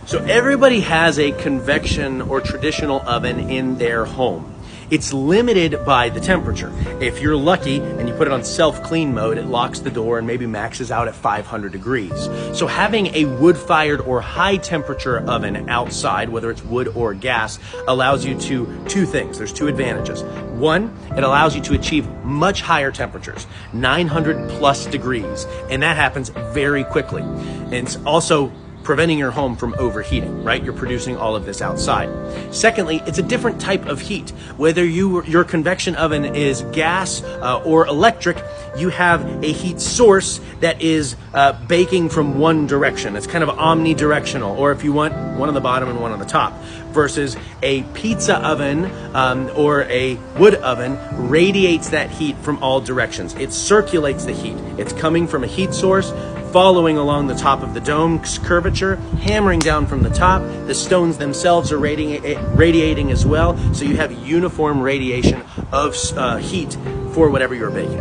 So everybody has a convection or traditional oven in their home. It's limited by the temperature. If you're lucky and you put it on self-clean mode, it locks the door and maybe maxes out at 500 degrees. So having a wood-fired or high-temperature oven outside, whether it's wood or gas, allows you to two things. There's two advantages. One, it allows you to achieve much higher temperatures, 900 plus degrees, and that happens very quickly. And it's also preventing your home from overheating, right? You're producing all of this outside. Secondly, it's a different type of heat. Whether your convection oven is gas or electric, you have a heat source that is baking from one direction. It's kind of omnidirectional, or if you want, one on the bottom and one on the top, versus a pizza oven or a wood oven radiates that heat from all directions. It circulates the heat. It's coming from a heat source, following along the top of the dome's curvature, hammering down from the top. The stones themselves are radiating as well, so you have uniform radiation of heat for whatever you're baking.